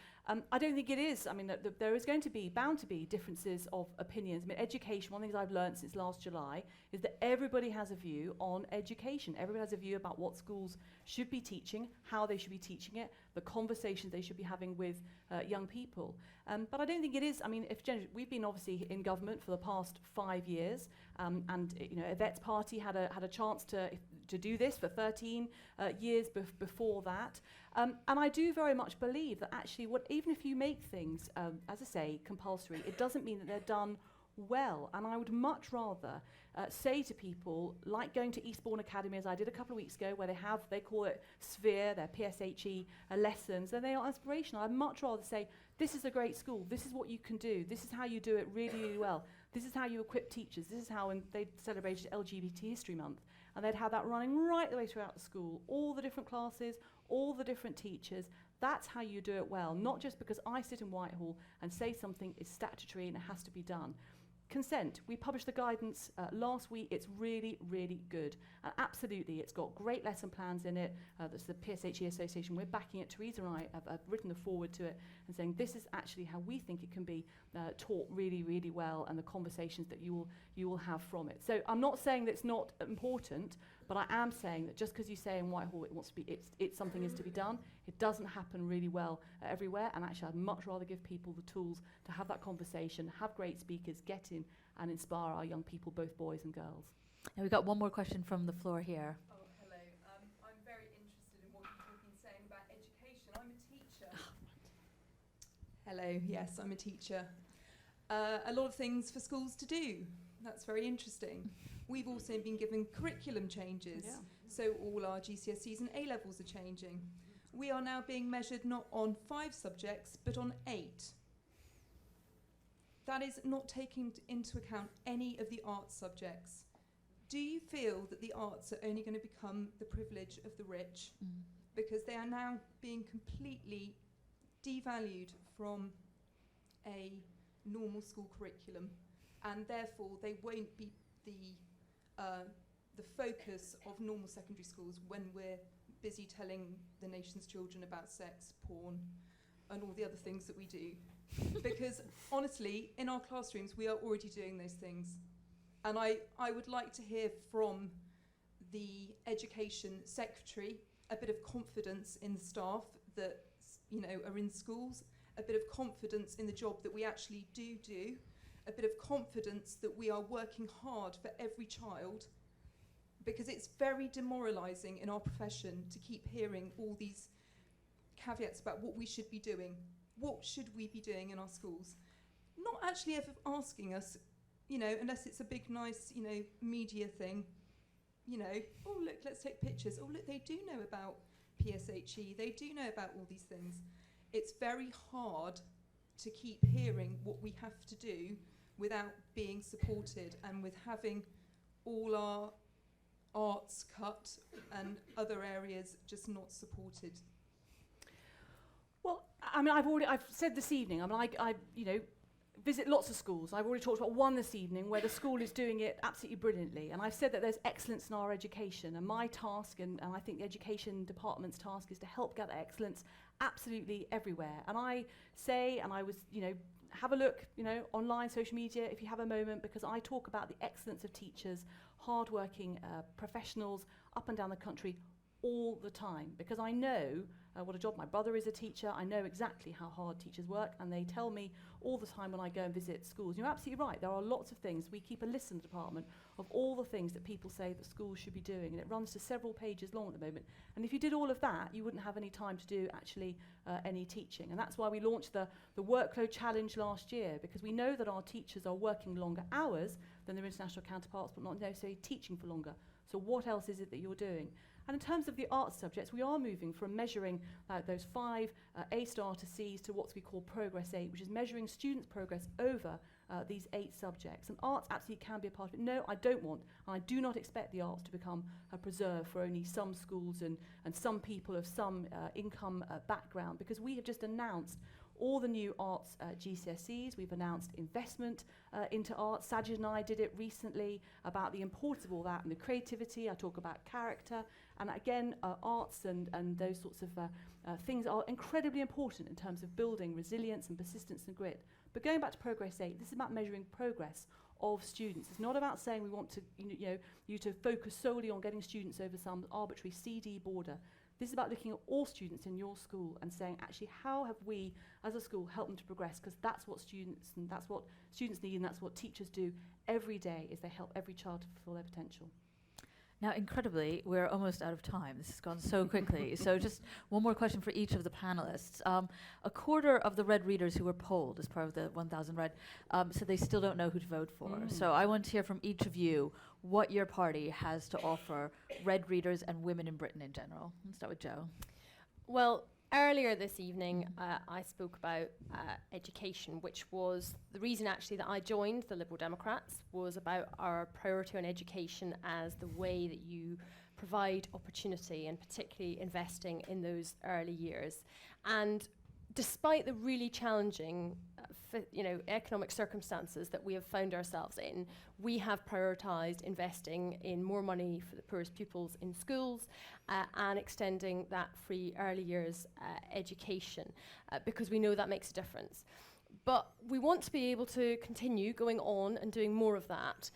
I don't think it is. I mean, there is going to be, bound to be, differences of opinions. I mean, education, one of the things I've learned since last July is that everybody has a view on education. Everybody has a view about what schools should be teaching, how they should be teaching it, the conversations they should be having with young people. But I don't think it is. I mean, we've been obviously in government for the past 5 years, and Yvette's party had a chance to do this for 13 years before that. And I do very much believe that actually, even if you make things, as I say, compulsory, it doesn't mean that they're done well. And I would much rather say to people, like going to Eastbourne Academy, as I did a couple of weeks ago, where they call it Sphere, their PSHE lessons, and they are inspirational. I'd much rather say, this is a great school, this is what you can do, this is how you do it really, really well, this is how you equip teachers, this is how, when they celebrated LGBT History Month, and they'd have that running right the way throughout the school, all the different classes, all the different teachers. That's how you do it well, not just because I sit in Whitehall and say something is statutory and it has to be done. Consent, we published the guidance last week. It's really, really good. And absolutely, it's got great lesson plans in it. That's the PSHE Association. We're backing it. Teresa and I have written the forward to it and saying this is actually how we think it can be taught really, really well, and the conversations that you will have from it. So I'm not saying that it's not important, but I am saying that just because you say in Whitehall it's something is to be done, it doesn't happen really well everywhere. And actually, I'd much rather give people the tools to have that conversation, have great speakers, get in and inspire our young people, both boys and girls.
And we've got one more question from the floor here.
Oh, hello. I'm very interested in what you've been saying about education. I'm a teacher.
Hello, yes, I'm a teacher. A lot of things for schools to do. That's very interesting. We've also been given curriculum changes.
Yeah.
So all our GCSEs and A-levels are changing. We are now being measured not on 5 subjects, but on 8. That is not taking into account any of the arts subjects. Do you feel that the arts are only going to become the privilege of the rich? Because they are now being completely devalued from a normal school curriculum, and therefore they won't be the focus of normal secondary schools when we're busy telling the nation's children about sex, porn, and all the other things that we do. Because honestly, in our classrooms, we are already doing those things. And I would like to hear from the Education Secretary a bit of confidence in the staff that are in schools, a bit of confidence in the job that we actually do, a bit of confidence that we are working hard for every child, because it's very demoralising in our profession to keep hearing all these caveats about what we should be doing. What should we be doing in our schools? Not actually ever asking us, unless it's a big, nice, media thing, oh, look, let's take pictures. Oh, look, they do know about PSHE. They do know about all these things. It's very hard to keep hearing what we have to do without being supported, and with having all our arts cut and other areas just not supported.
Well, I mean, I've said this evening, I mean, I visit lots of schools. I've already talked about one this evening where the school is doing it absolutely brilliantly. And I've said that there's excellence in our education. And my task, and I think the education department's task, is to help get that excellence absolutely everywhere. And I say, and I was, have a look, online, social media, if you have a moment, because I talk about the excellence of teachers, hardworking professionals up and down the country all the time, because I know what a job. My brother is a teacher. I know exactly how hard teachers work, and they tell me all the time when I go and visit schools. You're absolutely right. There are lots of things. We keep a list in the department of all the things that people say that schools should be doing, and it runs to several pages long at the moment. And if you did all of that, you wouldn't have any time to do actually any teaching. And that's why we launched the workload challenge last year, because we know that our teachers are working longer hours than their international counterparts, but not necessarily teaching for longer. So what else is it that you're doing? And in terms of the arts subjects, we are moving from measuring those 5 A-star to C's to what we call Progress 8, which is measuring students' progress over these 8 subjects. And arts absolutely can be a part of it. No, I don't want, and I do not expect the arts to become a preserve for only some schools and some people of some income background, because we have just announced all the new arts GCSEs. We've announced investment into arts. Sajid and I did it recently about the importance of all that and the creativity. I talk about character. And again, arts and those sorts of things are incredibly important in terms of building resilience and persistence and grit. But going back to Progress 8, this is about measuring progress of students. It's not about saying we want to, you to focus solely on getting students over some arbitrary CD border. This is about looking at all students in your school and saying, actually, how have we, as a school, helped them to progress? Because that's what students need, and that's what teachers do every day, is they help every child to fulfill their potential.
Now, incredibly, we're almost out of time. This has gone so quickly. So just one more question for each of the panelists. A quarter of the Red readers who were polled as part of the 1,000 Red said they still don't know who to vote for. So I want to hear from each of you what your party has to offer Red readers and women in Britain in general. Let's start with Jo.
Well, earlier this evening, I spoke about education, which was the reason actually that I joined the Liberal Democrats, was about our priority on education as the way that you provide opportunity, and particularly investing in those early years. And despite the really challenging economic circumstances that we have found ourselves in, we have prioritised investing in more money for the poorest pupils in schools and extending that free early years education because we know that makes a difference. But we want to be able to continue going on and doing more of that.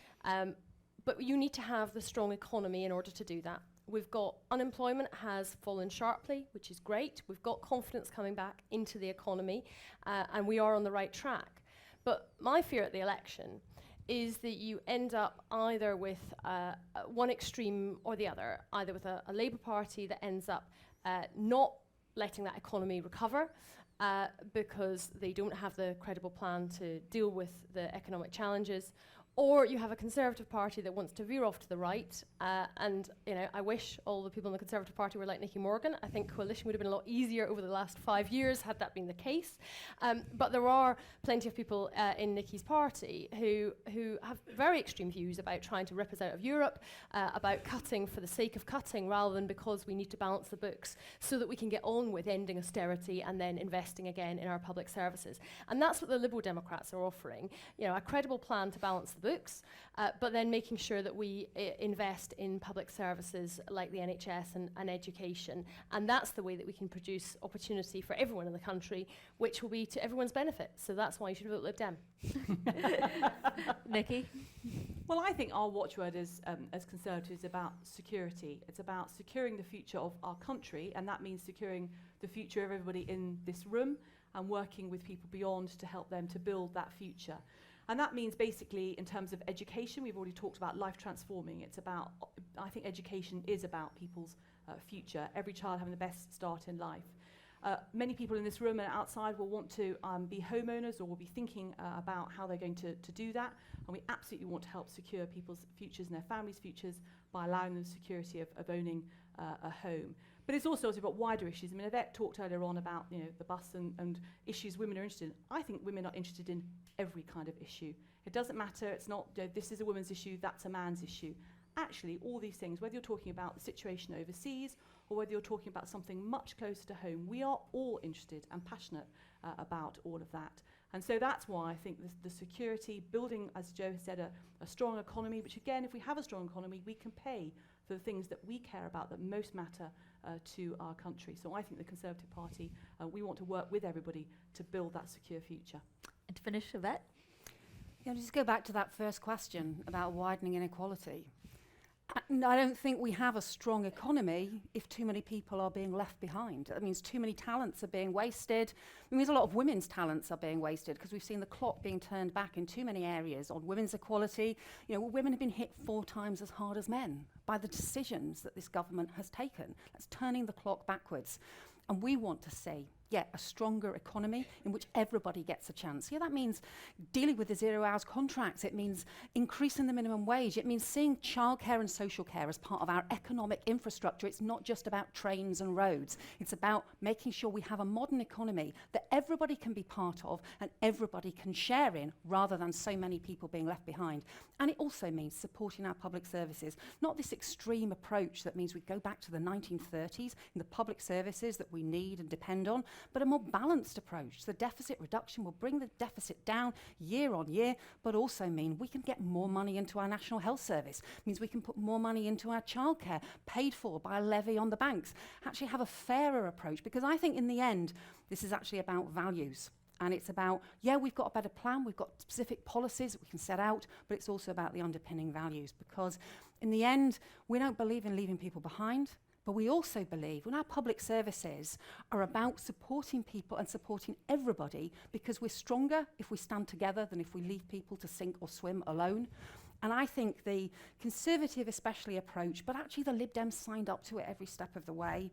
But you need to have the strong economy in order to do that. We've got unemployment has fallen sharply, which is great. We've got confidence coming back into the economy, and we are on the right track. But my fear at the election is that you end up either with one extreme or the other, either with a Labour Party that ends up not letting that economy recover because they don't have the credible plan to deal with the economic challenges, or you have a Conservative Party that wants to veer off to the right, and I wish all the people in the Conservative Party were like Nicky Morgan. I think coalition would have been a lot easier over the last 5 years had that been the case. But there are plenty of people in Nicky's party who have very extreme views about trying to rip us out of Europe, about cutting for the sake of cutting rather than because we need to balance the books so that we can get on with ending austerity and then investing again in our public services. And that's what the Liberal Democrats are offering, a credible plan to balance the books, but then making sure that we invest in public services like the NHS and education. And that's the way that we can produce opportunity for everyone in the country, which will be to everyone's benefit. So that's why you should vote Lib Dem.
Nicky?
Well, I think our watchword as Conservatives is about security. It's about securing the future of our country, and that means securing the future of everybody in this room and working with people beyond to help them to build that future. And that means basically in terms of education, we've already talked about life transforming. It's about, I think education is about people's future, every child having the best start in life. Many people in this room and outside will want to be homeowners or will be thinking about how they're going to do that. And we absolutely want to help secure people's futures and their families' futures by allowing them the security of owning a home. But it's also about wider issues. I mean, Yvette talked earlier on about the bus and issues women are interested in. I think women are interested in every kind of issue. It doesn't matter. It's not this is a woman's issue, that's a man's issue. Actually, all these things, whether you're talking about the situation overseas or whether you're talking about something much closer to home, we are all interested and passionate about all of that. And so that's why I think the security, building, as Jo has said, a strong economy, which again, if we have a strong economy, we can pay for the things that we care about that most matter to our country. So I think the Conservative Party, we want to work with everybody to build that secure future.
And to finish, Yvette?
Yeah, just go back to that first question about widening inequality. I don't think we have a strong economy if too many people are being left behind. That means too many talents are being wasted. It means a lot of women's talents are being wasted because we've seen the clock being turned back in too many areas on women's equality. Women have been hit 4 times as hard as men by the decisions that this government has taken. That's turning the clock backwards. And we want to see, a stronger economy in which everybody gets a chance. That means dealing with the 0 hours contracts. It means increasing the minimum wage. It means seeing childcare and social care as part of our economic infrastructure. It's not just about trains and roads. It's about making sure we have a modern economy that everybody can be part of and everybody can share in, rather than so many people being left behind. And it also means supporting our public services, not this extreme approach that means we go back to the 1930s in the public services that we need and depend on, but a more balanced approach. The deficit reduction will bring the deficit down year on year, but also mean we can get more money into our National Health Service, means we can put more money into our childcare, paid for by a levy on the banks, actually have a fairer approach, because I think in the end, this is actually about values. And it's about, yeah, we've got a better plan, we've got specific policies that we can set out, but it's also about the underpinning values, because in the end, we don't believe in leaving people behind, but we also believe when our public services are about supporting people and supporting everybody, because we're stronger if we stand together than if we leave people to sink or swim alone. And I think the Conservative especially approach, but actually the Lib Dem signed up to it every step of the way,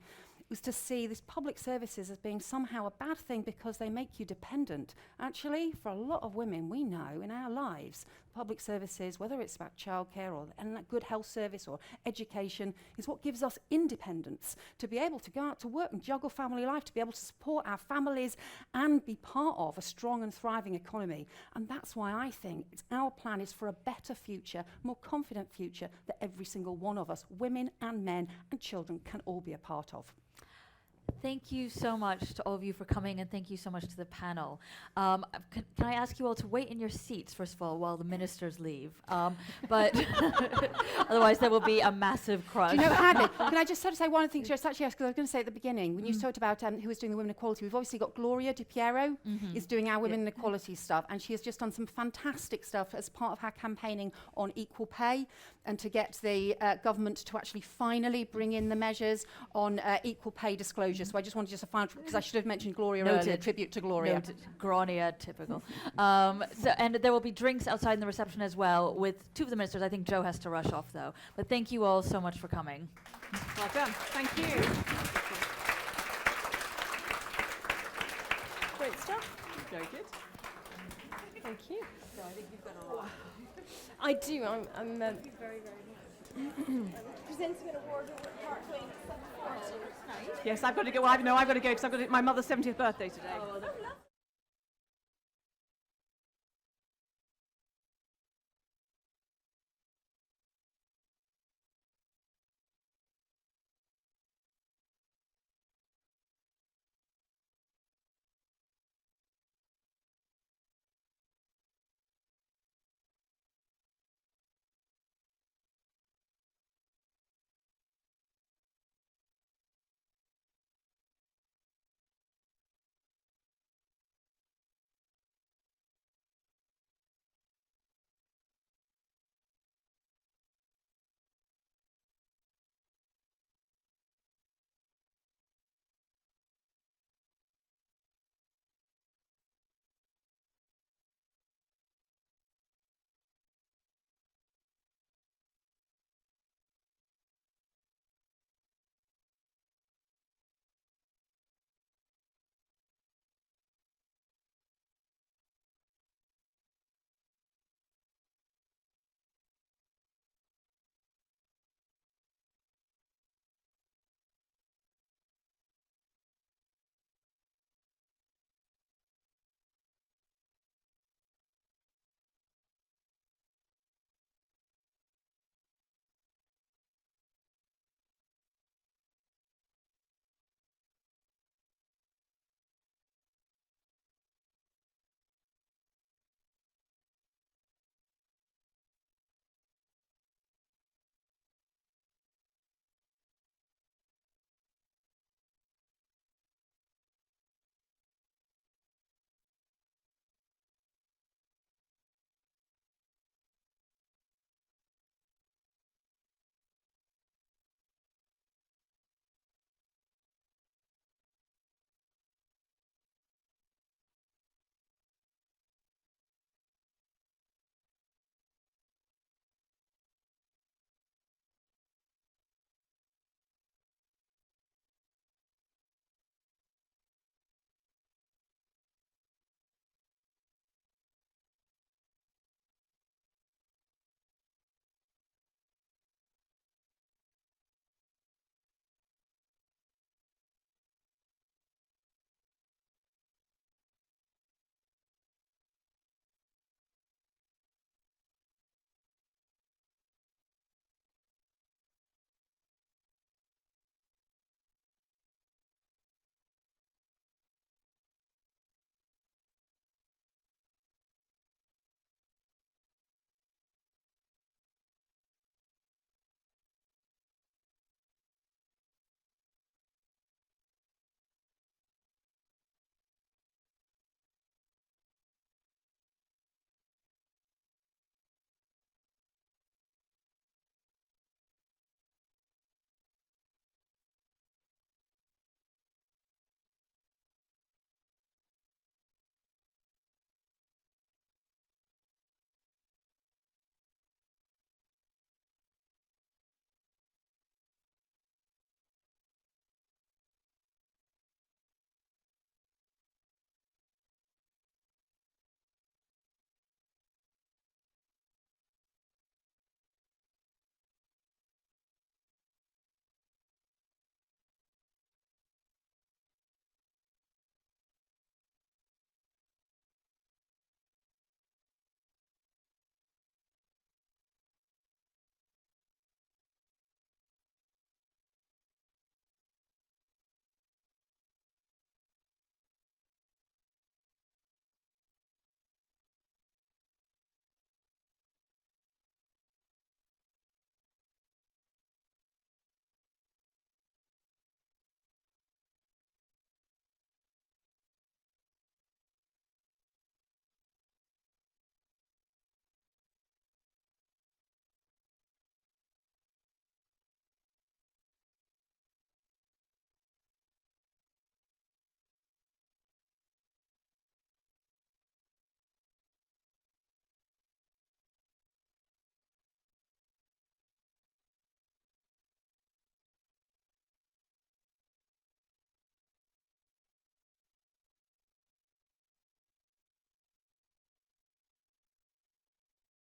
was to see these public services as being somehow a bad thing because they make you dependent. Actually, for a lot of women, we know in our lives, public services, whether it's about childcare or a good health service or education, is what gives us independence, to be able to go out to work and juggle family life, to be able to support our families and be part of a strong and thriving economy. And that's why I think our plan is for a better future, more confident future that every single one of us, women and men and children, can all be a part of.
Thank you so much to all of you for coming, and thank you so much to the panel. Can I ask you all to wait in your seats, first of all, while the ministers leave? But otherwise there will be a massive crush.
Do you know, Hadley, can I just sort of say one thing? Just actually, because I was going to say at the beginning, when you talked about who was doing the women equality, we've obviously got Gloria Di Piero is doing our women equality stuff, and she has just done some fantastic stuff as part of her campaigning on equal pay, and to get the government to actually finally bring in the measures on equal pay disclosure. So I just wanted a final, because I should have mentioned Gloria earlier, tribute to Gloria.
Noted. Grania, typical. And there will be drinks outside in the reception as well with two of the ministers. I think Jo has to rush off, though. But thank you all so much for coming.
Well done. Thank you.
Great stuff.
Very good.
Thank you.
So I think you've got a lot.
I do. I'm
Very, very much. Presenting an award over at Park Lane at 7:40.
Yes, I've got to go. Well, I've got to go because I've got my mother's 70th birthday today.
Oh,